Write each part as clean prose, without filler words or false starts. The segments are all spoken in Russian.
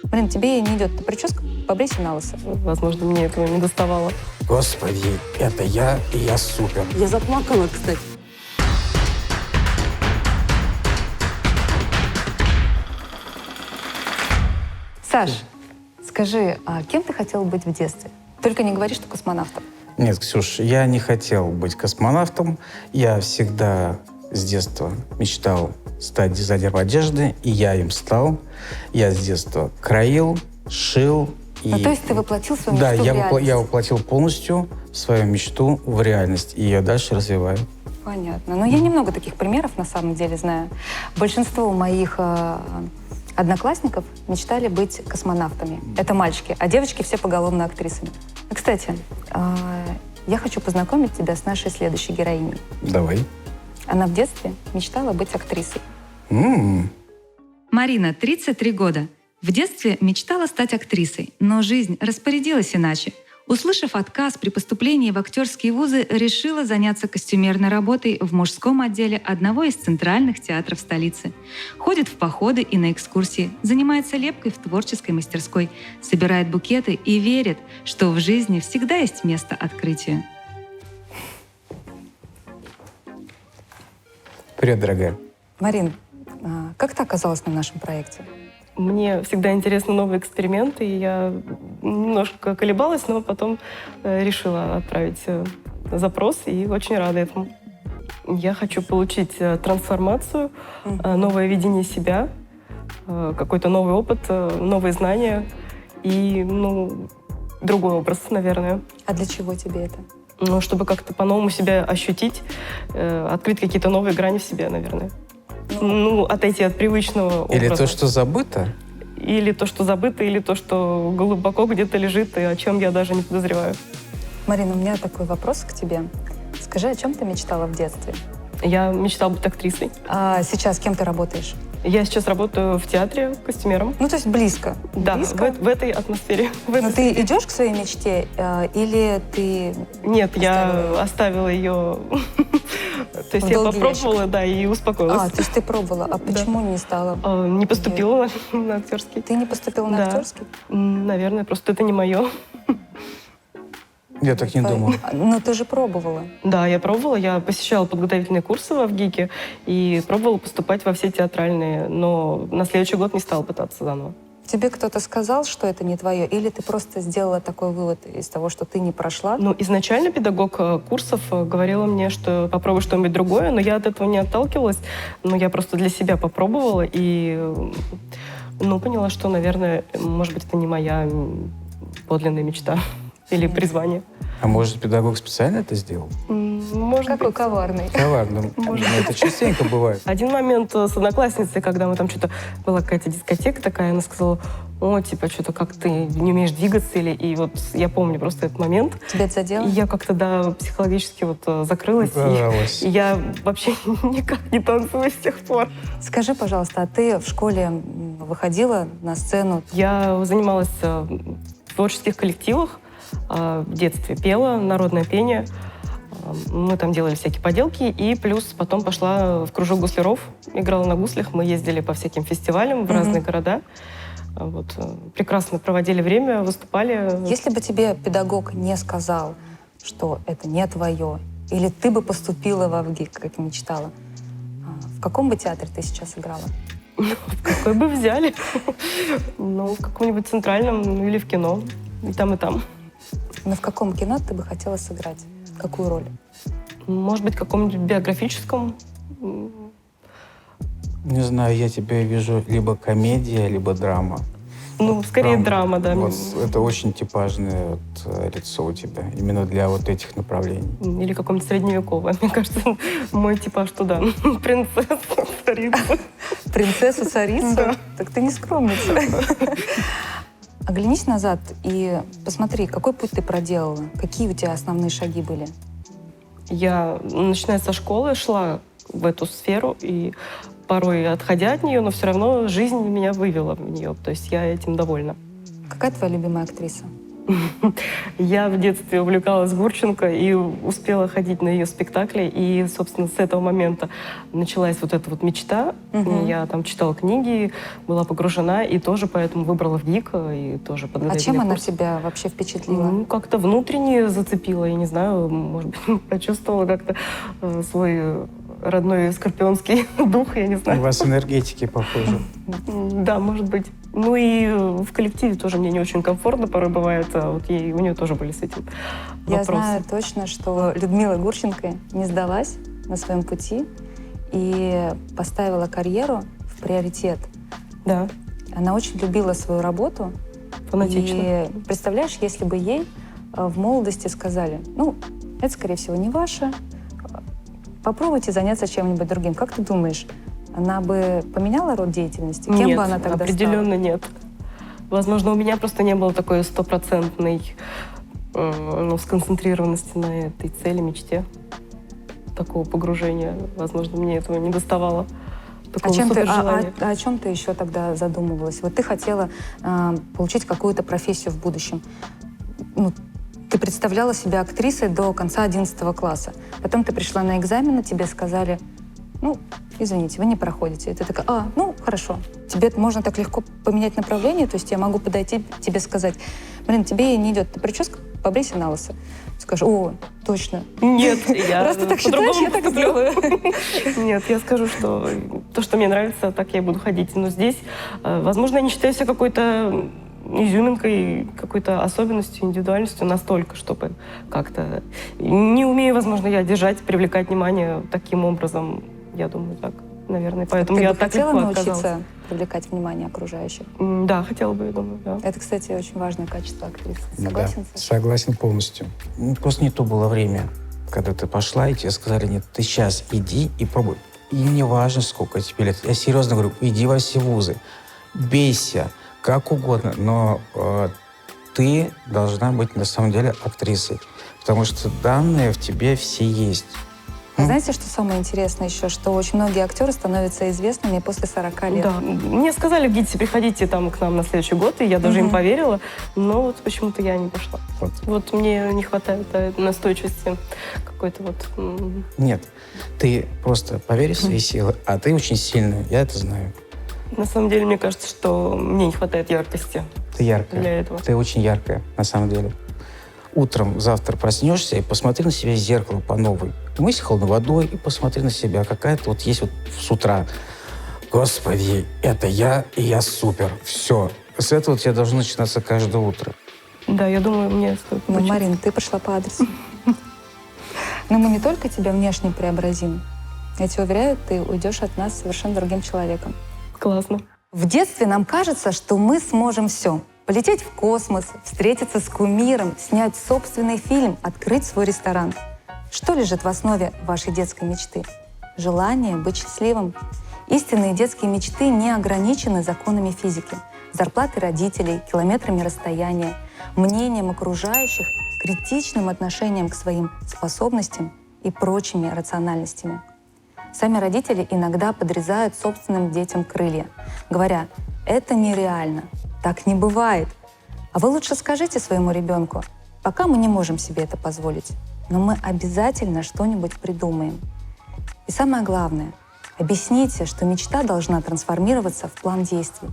Блин, тебе не идет эта прическа, побрейся на лысо. Возможно, мне этого не доставало. Господи, это я, и я супер. Я заплакала, кстати. Саш, скажи, а кем ты хотел быть в детстве? Только не говори, что космонавтом. Нет, Ксюш, я не хотел быть космонавтом. Я всегда с детства мечтал стать дизайнером одежды, и я им стал. Я с детства краил, шил. Ну, то есть ты воплотил свою Да, мечту в реальность? я воплотил полностью свою мечту в реальность, и ее дальше развиваю. Понятно. Но я немного таких примеров на самом деле знаю. Большинство моих одноклассников мечтали быть космонавтами. Это мальчики, а девочки все поголовно актрисами. Кстати, я хочу познакомить тебя с нашей следующей героиней. Давай. Она в детстве мечтала быть актрисой. Марина, 33 года. В детстве мечтала стать актрисой, но жизнь распорядилась иначе. Услышав отказ при поступлении в актерские вузы, решила заняться костюмерной работой в мужском отделе одного из центральных театров столицы. Ходит в походы и на экскурсии, занимается лепкой в творческой мастерской, собирает букеты и верит, что в жизни всегда есть место открытию. Привет, дорогая. Марин, как ты оказалась на нашем проекте? Мне всегда интересны новые эксперименты, и я немножко колебалась, но потом решила отправить запрос, и очень рада этому. Я хочу получить трансформацию, новое видение себя, какой-то новый опыт, новые знания и, другой образ, наверное. А для чего тебе это? Ну, чтобы как-то по-новому себя ощутить, открыть какие-то новые грани в себе, наверное. Отойти от привычного образа. Или то, что забыто? Или то, что забыто, или то, что глубоко где-то лежит, и о чем я даже не подозреваю. Марина, у меня такой вопрос к тебе. Скажи, о чем ты мечтала в детстве? Я мечтала быть актрисой. А сейчас кем ты работаешь? Я сейчас работаю в театре костюмером. Ну, то есть близко. Да, Близко? в этой атмосфере. Но ты идешь к своей мечте или ты... Нет, я оставила? оставила ее. То есть В я долгий попробовала, да, и успокоилась. то есть ты пробовала. А почему не стала? Не поступила на актерский. Ты не поступила на Да. актерский? Наверное, просто это не мое. Я так не думал. Но ты же пробовала. Да, я пробовала, я посещала подготовительные курсы в ГИКе и пробовала поступать во все театральные, но на следующий год не стала пытаться заново. Тебе кто-то сказал, что это не твое, или ты просто сделала такой вывод из того, что ты не прошла? Изначально педагог курсов говорила мне, что попробуй что-нибудь другое, но я от этого не отталкивалась, но я просто для себя попробовала и поняла, что, наверное, может быть, это не моя подлинная мечта или призвание. А может, педагог специально это сделал? Может Какой быть. коварный. Коварно. Это частенько бывает. Один момент с одноклассницей, когда мы там что-то... Была какая-то дискотека такая, она сказала, что-то как ты не умеешь двигаться. И вот я помню просто этот момент. Тебя это задело? И я как-то, да, психологически закрылась. Пожалуйста. И я вообще никак не танцую с тех пор. Скажи, пожалуйста, а ты в школе выходила на сцену? Я занималась в творческих коллективах в детстве, пела народное пение. Мы там делали всякие поделки, и плюс потом пошла в кружок гусляров, играла на гуслях, мы ездили по всяким фестивалям в разные города. Прекрасно проводили время, выступали. Если бы тебе педагог не сказал, что это не твое, или ты бы поступила в ВГИК, как мечтала, в каком бы театре ты сейчас играла? Какой бы взяли? В каком-нибудь центральном или в кино. И там, и там. Но в каком кино ты бы хотела сыграть? Какую роль? Может быть, в каком-нибудь биографическом. Не знаю, я тебя вижу либо комедия, либо драма. Скорее драма, да. Вот это очень типажное лицо у тебя, именно для вот этих направлений. Или каком-нибудь средневековое. Мне кажется, мой типаж туда. Принцесса, царица. Принцесса царица? Да. Так ты не скромница. Оглянись назад и посмотри, какой путь ты проделала, какие у тебя основные шаги были. Я, начиная со школы, шла в эту сферу, и порой отходя от нее, но все равно жизнь меня вывела в нее. То есть я этим довольна. Какая твоя любимая актриса? Я в детстве увлекалась Гурченко и успела ходить на ее спектакли. И, собственно, с этого момента началась вот эта вот мечта. Я там читала книги, была погружена, и тоже поэтому выбрала в ГИК, и тоже подготовила. А чем она курс. тебя вообще впечатлила? Ну, как-то внутренне зацепила, я не знаю, может быть, почувствовала как-то свой родной скорпионский дух, я не У знаю. вас энергетики похожи. Да, может быть. Ну и в коллективе тоже мне не очень комфортно порой бывает, а вот ей, у нее тоже были с этим Я вопросы. знаю точно, что Людмила Гурченко не сдалась на своем пути и поставила карьеру в приоритет. Да, Она очень любила свою работу. фанатично. И представляешь, если бы ей в молодости сказали, ну, это, скорее всего, не ваше, попробуйте заняться чем-нибудь другим. Как ты думаешь, она бы поменяла род деятельности? Кем Нет, бы она тогда определенно нет. Возможно, у меня просто не было такой стопроцентной сконцентрированности на этой цели, мечте. Такого погружения. Возможно, мне этого не доставало. стала? Такого супержелания. О чем ты еще тогда задумывалась? Вот ты хотела получить какую-то профессию в будущем. Ну, ты представляла себя актрисой до конца 11 класса. Потом ты пришла на экзамены, тебе сказали, ну, извините, вы не проходите. И ты такая, ну, хорошо. Тебе можно так легко поменять направление, то есть я могу подойти тебе сказать, блин, тебе не идет прическа, побрейся на лысо. Скажешь, о, точно. Нет, я Раз ты так считаешь, я так сделаю. Нет, я скажу, что то, что мне нравится, так я и буду ходить. Но здесь, возможно, я не считаю себя какой-то изюминкой, какой-то особенностью, индивидуальностью настолько, чтобы как-то... Не умею, возможно, я держать, привлекать внимание таким образом. Я думаю, так, наверное. Поэтому Ты я бы так хотела легко научиться отказалась. привлекать внимание окружающих? Да, хотела бы, я думаю, да. Это, кстати, очень важное качество актрисы. Да, Согласен? Саша? согласен полностью. Ну, просто не то было время, когда ты пошла, и тебе сказали, нет, ты сейчас иди и пробуй. И не важно, сколько тебе лет. Я серьезно говорю, иди во все вузы, бейся, как угодно, но ты должна быть на самом деле актрисой, потому что данные в тебе все есть. А знаете, что самое интересное еще? Что очень многие актеры становятся известными после 40 лет. Да. Мне сказали в ГИТИСе, приходите там к нам на следующий год, и я даже им поверила, но вот почему-то я не пошла. Вот мне не хватает настойчивости какой-то вот... Нет, ты просто поверь в свои силы, а ты очень сильная, я это знаю. На самом деле, мне кажется, что мне не хватает яркости Ты яркая, для этого. ты очень яркая, на самом деле. Утром, завтра проснешься и посмотри на себя в зеркало по новой. Умойся холодной водой и посмотри на себя. Какая-то вот есть вот с утра. Господи, это я, и я супер. Все. С этого у тебя должно начинаться каждое утро. Да, я думаю, мне стоит Ну, учиться. Марин, ты пошла по адресу. Но мы не только тебя внешне преобразим. Я тебя уверяю, ты уйдешь от нас совершенно другим человеком. Классно. В детстве нам кажется, что мы сможем все. Полететь в космос, встретиться с кумиром, снять собственный фильм, открыть свой ресторан. Что лежит в основе вашей детской мечты? Желание быть счастливым. Истинные детские мечты не ограничены законами физики, зарплатой родителей, километрами расстояния, мнением окружающих, критичным отношением к своим способностям и прочими рациональностями. Сами родители иногда подрезают собственным детям крылья, говоря, это нереально, так не бывает. А вы лучше скажите своему ребенку, пока мы не можем себе это позволить, но мы обязательно что-нибудь придумаем. И самое главное, объясните, что мечта должна трансформироваться в план действий.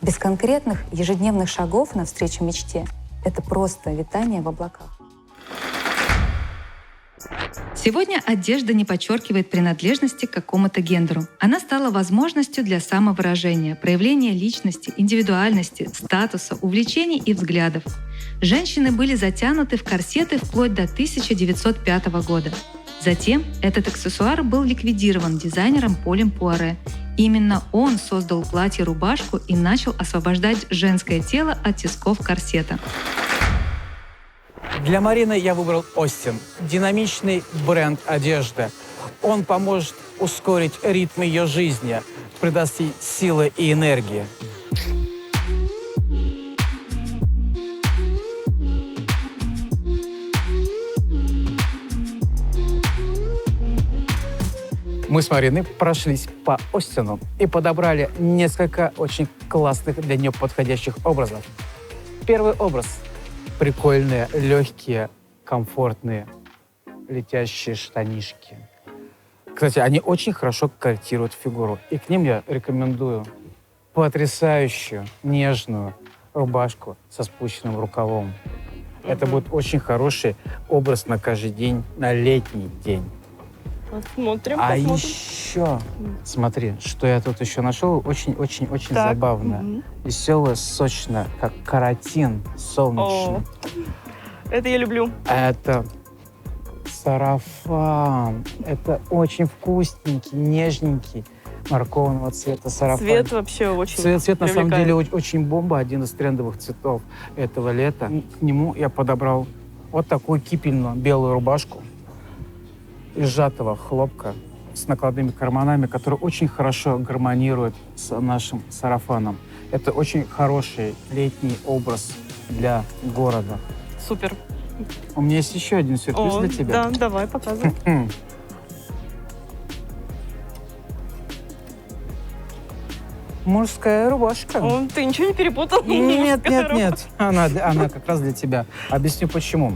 Без конкретных ежедневных шагов навстречу мечте это просто витание в облаках. Сегодня одежда не подчеркивает принадлежности к какому-то гендеру. Она стала возможностью для самовыражения, проявления личности, индивидуальности, статуса, увлечений и взглядов. Женщины были затянуты в корсеты вплоть до 1905 года. Затем этот аксессуар был ликвидирован дизайнером Полем Пуаре. Именно он создал платье-рубашку и начал освобождать женское тело от тисков корсета. Для Марины я выбрал Остин. Динамичный бренд одежды. Он поможет ускорить ритм ее жизни, придаст ей силы и энергии. Мы с Мариной прошлись по Остину и подобрали несколько очень классных для нее подходящих образов. Первый образ. прикольные, легкие, комфортные, летящие штанишки. Кстати, они очень хорошо корректируют фигуру. И к ним я рекомендую потрясающую, нежную рубашку со спущенным рукавом. Это будет очень хороший образ на каждый день, на летний день. Посмотрим, А посмотрим. еще, смотри, что я тут еще нашел, очень-очень-очень Так, забавно. мгм. Веселое, сочное, как каротин солнечный. Это я люблю. Это сарафан. Это очень вкусненький, нежненький, морковного цвета сарафан. Цвет вообще очень Цвет на самом привлекает. деле очень бомба, один из трендовых цветов этого лета. К нему я подобрал вот такую кипельную белую рубашку из сжатого хлопка с накладными карманами, который очень хорошо гармонирует с нашим сарафаном. Это очень хороший летний образ для города. Супер. У меня есть еще один сюрприз для тебя. Да, давай, показывай. Мужская рубашка. Ты ничего не перепутал? Нет, Мужская нет, нет. Она как раз для тебя. Объясню почему.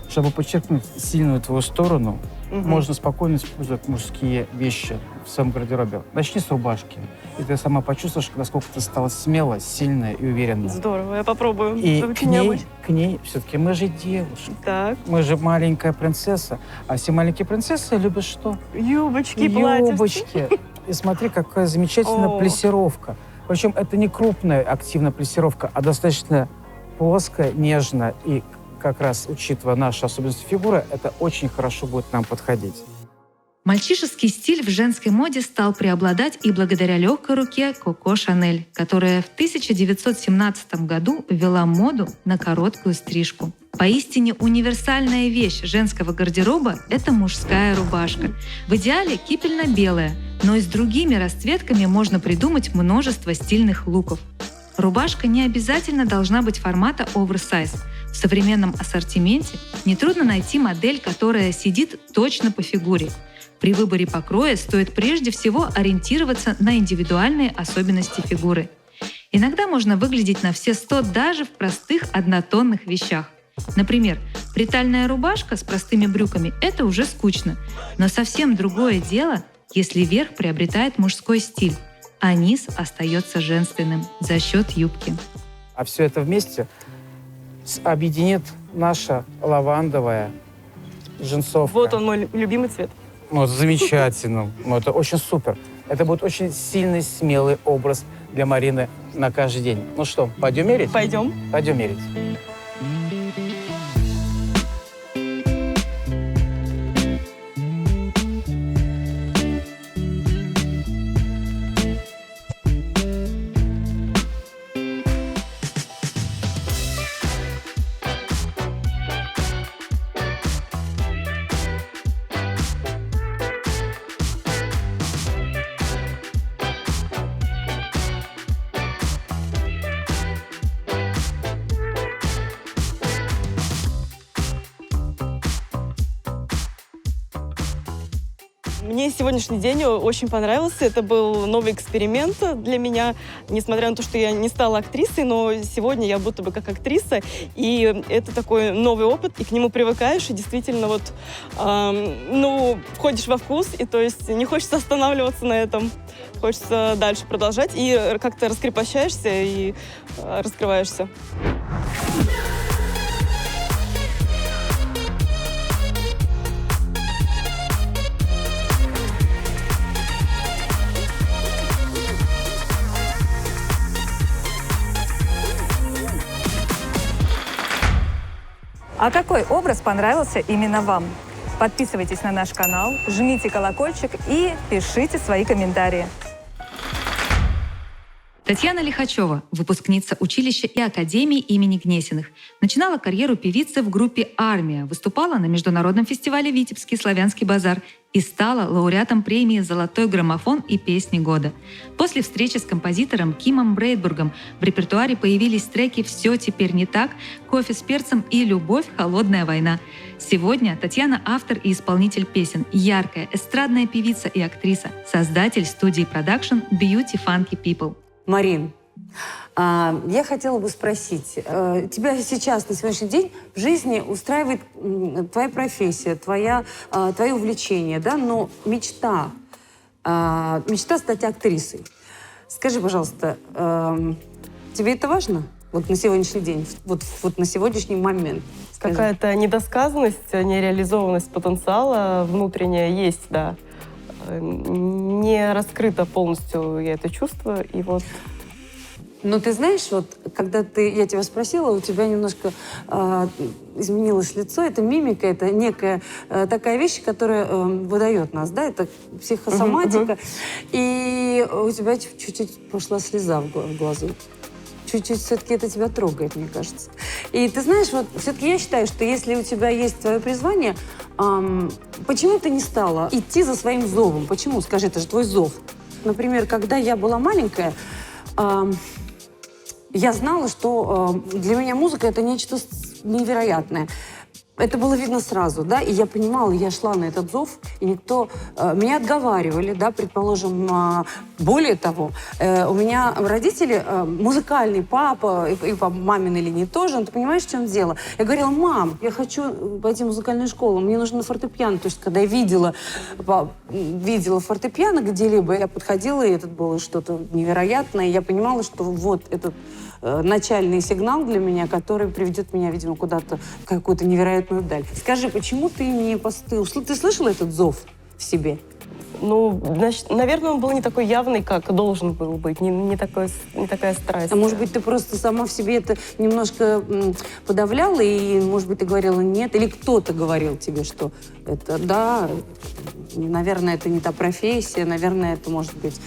Чтобы подчеркнуть сильную твою сторону, Мгм. можно спокойно использовать мужские вещи в своем гардеробе. Начни с рубашки. И ты сама почувствуешь, насколько ты стала смелая, сильная и уверенная. Здорово, я попробую. И Это к очень ней, необычно. все-таки мы же девушки. Так, Мы же маленькая принцесса. А все маленькие принцессы любят что? юбочки, платья. Юбочки. И смотри, какая замечательная О. плессировка. Причем это не крупная активная плессировка, а достаточно плоская, нежная. И как раз, учитывая наши особенности фигуры, это очень хорошо будет нам подходить. Мальчишеский стиль в женской моде стал преобладать и благодаря легкой руке Коко Шанель, которая в 1917 году ввела моду на короткую стрижку. Поистине универсальная вещь женского гардероба — это мужская рубашка. В идеале кипельно-белая, но и с другими расцветками можно придумать множество стильных луков. Рубашка не обязательно должна быть формата оверсайз. В современном ассортименте нетрудно найти модель, которая сидит точно по фигуре. При выборе покроя стоит прежде всего ориентироваться на индивидуальные особенности фигуры. Иногда можно выглядеть на все 100 даже в простых однотонных вещах. Например, притальная рубашка с простыми брюками – это уже скучно. Но совсем другое дело, если верх приобретает мужской стиль, а низ остается женственным за счет юбки. А все это вместе объединит наша лавандовая джинсовка. Вот он, мой любимый цвет. Ну, замечательно. Ну, это очень супер. Это будет очень сильный, смелый образ для Марины на каждый день. Ну что, пойдем мерить? Пойдем. Пойдем мерить. Мне сегодняшний день очень понравился. Это был новый эксперимент для меня. Несмотря на то, что я не стала актрисой, но сегодня я будто бы как актриса. И это такой новый опыт, и к нему привыкаешь. И действительно вот, входишь во вкус, и то есть не хочется останавливаться на этом. Хочется дальше продолжать. И как-то раскрепощаешься и раскрываешься. А какой образ понравился именно вам? Подписывайтесь на наш канал, жмите колокольчик и пишите свои комментарии. Татьяна Лихачева, выпускница училища и академии имени Гнесиных, начинала карьеру певицы в группе «Армия», выступала на международном фестивале «Витебский славянский базар» и стала лауреатом премии «Золотой граммофон» и «Песни года». После встречи с композитором Кимом Брейдбургом в репертуаре появились треки «Все теперь не так», «Кофе с перцем» и «Любовь. Холодная война». Сегодня Татьяна — автор и исполнитель песен, яркая эстрадная певица и актриса, создатель студии продакшн «Beauty Funky People». Марин, Я хотела бы спросить, тебя сейчас, на сегодняшний день, в жизни устраивает твоя профессия, твое увлечение, да, но мечта стать актрисой. Скажи, пожалуйста, тебе это важно? Вот на сегодняшний день, вот на сегодняшний момент. Скажи. Какая-то недосказанность, нереализованность потенциала внутренняя есть, да. Не раскрыто полностью я это чувствую, и вот... Но ты знаешь, вот когда я тебя спросила, у тебя немножко изменилось лицо, это мимика, это некая такая вещь, которая выдает нас, да, это психосоматика, и у тебя чуть-чуть пошла слеза в глазу. Чуть-чуть все-таки это тебя трогает, мне кажется. И ты знаешь, вот все-таки я считаю, что если у тебя есть твое призвание, почему ты не стала идти за своим зовом? Почему? Скажи, это же твой зов. Например, когда я была маленькая, я знала, что для меня музыка — это нечто невероятное. Это было видно сразу, да, и я понимала, я шла на этот зов, и никто... Меня отговаривали, да, предположим, более того, у меня родители, музыкальный папа, и по маминой линии тоже, ты понимаешь, в чем дело? Я говорила: мам, я хочу пойти в музыкальную школу, мне нужно фортепиано. То есть, когда я видела фортепиано где-либо, я подходила, и это было что-то невероятное, и я понимала, что вот этот начальный сигнал для меня, который приведет меня, видимо, куда-то в какую-то невероятную даль. Скажи, почему ты не ты слышала этот зов в себе? Ну, значит, наверное, он был не такой явный, как должен был быть, не такая страсть. А может быть, ты просто сама в себе это немножко подавляла, и, может быть, ты говорила нет, или кто-то говорил тебе, что это, да, наверное, это не та профессия, наверное, это, может быть,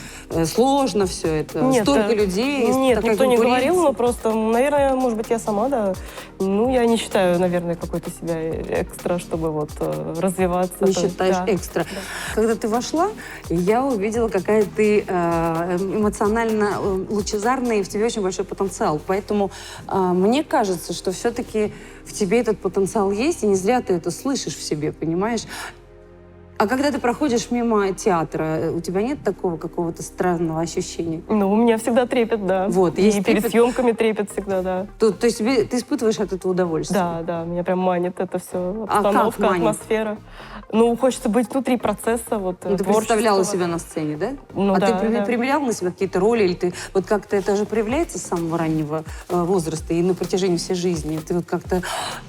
сложно все это, нет, столько людей, нет, такая никто не конкуренция. говорил, но просто, наверное, может быть, я сама, да, ну, я не считаю, наверное, какой-то себя экстра, чтобы вот развиваться. Не считаешь экстра. Да. Когда ты вошла, я увидела, какая ты эмоционально лучезарная, и в тебе очень большой потенциал. Поэтому мне кажется, что все-таки в тебе этот потенциал есть, и не зря ты это слышишь в себе, понимаешь? А когда ты проходишь мимо театра, у тебя нет такого какого-то странного ощущения? Ну, у меня всегда трепет, да. Вот, и перед съемками трепет всегда, да. То есть ты испытываешь от этого удовольствие? Да, меня прям манит это все. А Обстановка, как манит? Атмосфера. Ну, хочется быть внутри процесса, вот, ты представляла себя на сцене, да? Ну, да, ты да. примеряла на себя какие-то роли, или ты вот как-то это же проявляется с самого раннего возраста и на протяжении всей жизни? Ты вот как-то...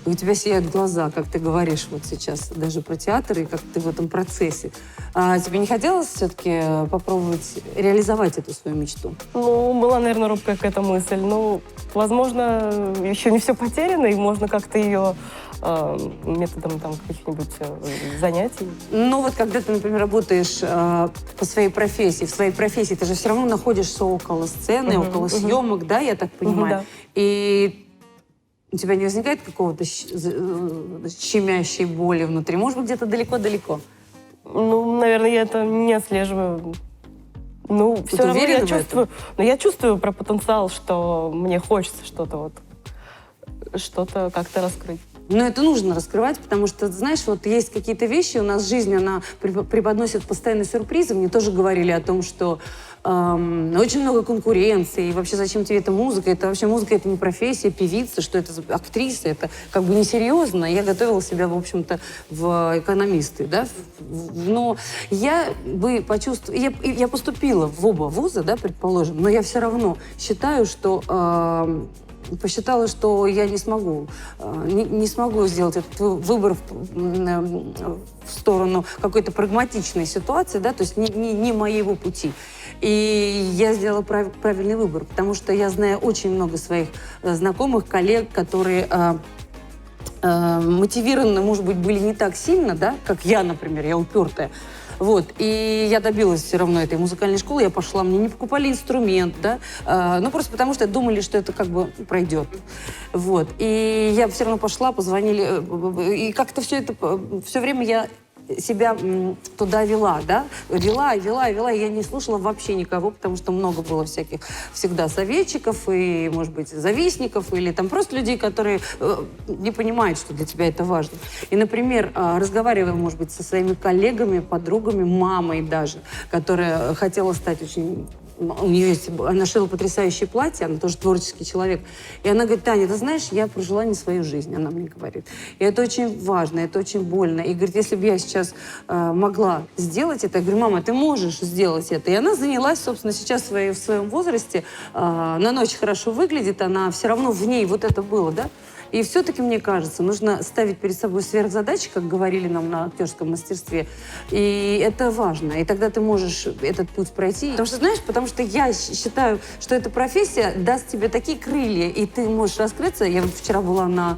У тебя сияют глаза, как ты говоришь вот сейчас даже про театр, и как ты в этом процессе. А тебе не хотелось все-таки попробовать реализовать эту свою мечту? Ну, была, наверное, робкая какая-то мысль. Ну, возможно, еще не все потеряно, и можно как-то ее методом там каких-нибудь занятий. Ну вот когда ты, например, работаешь по своей профессии, в своей профессии, ты же все равно находишься около сцены, около съемок, да, я так понимаю? Да. И у тебя не возникает какого-то щемящей боли внутри? Может быть, где-то далеко-далеко? Ну, наверное, я это не отслеживаю. Ну, все равно я чувствую. Но я чувствую про потенциал, что мне хочется что-то как-то раскрыть. Но это нужно раскрывать, потому что, знаешь, вот есть какие-то вещи, у нас жизнь, она преподносит постоянно сюрпризы. Мне тоже говорили о том, что очень много конкуренции, и вообще зачем тебе эта музыка? Это вообще музыка, это не профессия, певица, что это за актриса, это как бы несерьезно. Я готовила себя, в общем-то, в экономисты, да, но я бы почувствовала, я поступила в оба вуза, да, предположим, но я все равно считаю, что посчитала, что я не смогу сделать этот выбор в сторону какой-то прагматичной ситуации, да, то есть не моего пути. И я сделала правильный выбор, потому что я знаю очень много своих знакомых, коллег, которые мотивированы, может быть, были не так сильно, да, как я, например, я упертая. Вот, и я добилась все равно этой музыкальной школы, я пошла, мне не покупали инструмент, да, ну просто потому что думали, что это как бы пройдет. Вот, и я все равно пошла, позвонили, и как-то все время я себя туда вела, да, вела, и я не слушала вообще никого, потому что много было всяких всегда советчиков и, может быть, завистников, или там просто людей, которые не понимают, что для тебя это важно. И, например, разговаривая, может быть, со своими коллегами, подругами, мамой даже, которая хотела стать очень у нее есть, она шила потрясающее платье, она тоже творческий человек. И она говорит: Таня, ты знаешь, я прожила не свою жизнь, она мне говорит. И это очень важно, это очень больно. И говорит, если бы я сейчас могла сделать это, я говорю: мама, ты можешь сделать это. И она занялась, собственно, сейчас в своем возрасте, она очень хорошо выглядит, она все равно в ней вот это было, да? И все-таки, мне кажется, нужно ставить перед собой сверхзадачи, как говорили нам на актерском мастерстве. И это важно. И тогда ты можешь этот путь пройти. Потому что, знаешь, я считаю, что эта профессия даст тебе такие крылья, и ты можешь раскрыться. Я вот вчера была на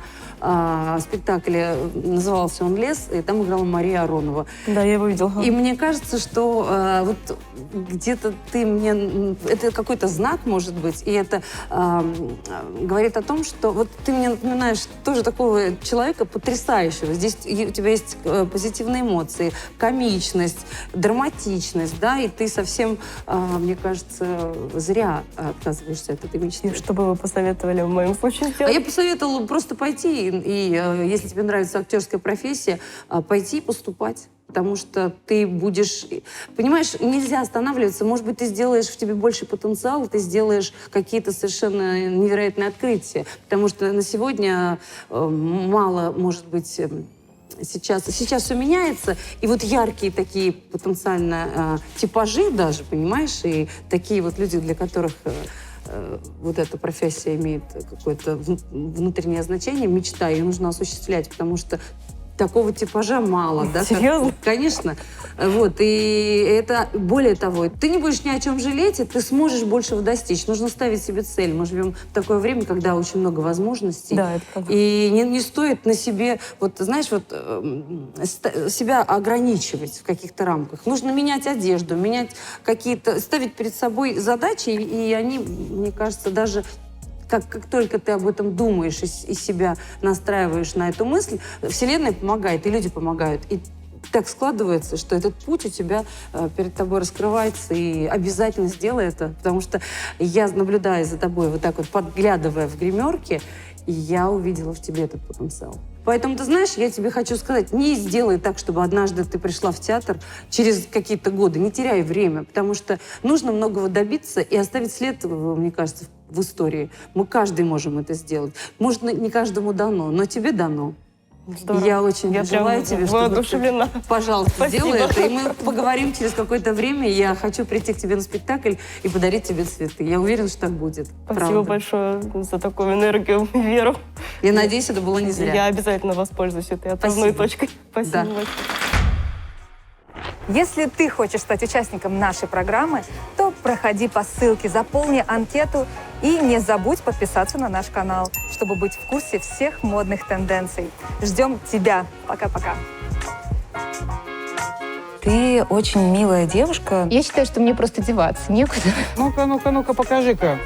спектакле, назывался он «Лес», и там играла Мария Аронова. Да, я его видела. И мне кажется, что вот где-то ты мне... Это какой-то знак, может быть, и это говорит о том, что вот ты мне напоминаешь тоже такого человека потрясающего. Здесь у тебя есть позитивные эмоции, комичность, драматичность, да, и ты совсем, мне кажется, зря отказываешься от этой мечты. И что бы вы посоветовали в моем случае сделать? А я посоветовала просто пойти, и если тебе нравится актерская профессия, пойти поступать. Потому что ты будешь... Понимаешь, нельзя останавливаться. Может быть, ты сделаешь в тебе больше потенциал, ты сделаешь какие-то совершенно невероятные открытия. Потому что на сегодня мало, может быть... Сейчас все меняется, и вот яркие такие потенциально типажи даже, понимаешь, и такие вот люди, для которых... вот эта профессия имеет какое-то внутреннее значение, мечта, ее нужно осуществлять, потому что такого типажа мало, да? Серьезно? Конечно. Вот, и это, более того, ты не будешь ни о чем жалеть, и ты сможешь большего достичь. Нужно ставить себе цель. Мы живем в такое время, когда очень много возможностей. Да, это правда. И не стоит на себе, вот, знаешь, вот, себя ограничивать в каких-то рамках. Нужно менять одежду, менять какие-то, ставить перед собой задачи, и они, мне кажется, даже как только ты об этом думаешь и себя настраиваешь на эту мысль, Вселенная помогает, и люди помогают. И так складывается, что этот путь у тебя перед тобой раскрывается, и обязательно сделай это, потому что я, наблюдая за тобой, вот так вот подглядывая в гримерке, я увидела в тебе этот потенциал. Поэтому, ты знаешь, я тебе хочу сказать, не сделай так, чтобы однажды ты пришла в театр через какие-то годы. Не теряй время, потому что нужно многого добиться и оставить след, мне кажется, в истории. Мы каждый можем это сделать. Может, не каждому дано, но тебе дано. Здорово. Я очень желаю тебе, чтобы воодушевлена. ты, пожалуйста, Спасибо. сделай это. И мы поговорим через какое-то время. Я хочу прийти к тебе на спектакль и подарить тебе цветы. Я уверена, что так будет. Спасибо Правда. большое за такую энергию и веру. Я надеюсь, это было не зря. Я обязательно воспользуюсь этой отправной Спасибо. точкой. Спасибо Да. большое. Если ты хочешь стать участником нашей программы, то проходи по ссылке, заполни анкету и не забудь подписаться на наш канал, чтобы быть в курсе всех модных тенденций. Ждем тебя. Пока-пока. Ты очень милая девушка. Я считаю, что мне просто деваться некуда. Ну-ка, покажи-ка.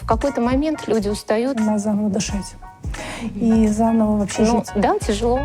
В какой-то момент люди устают. Надо заново дышать. И заново вообще Ну, жить. да, тяжело.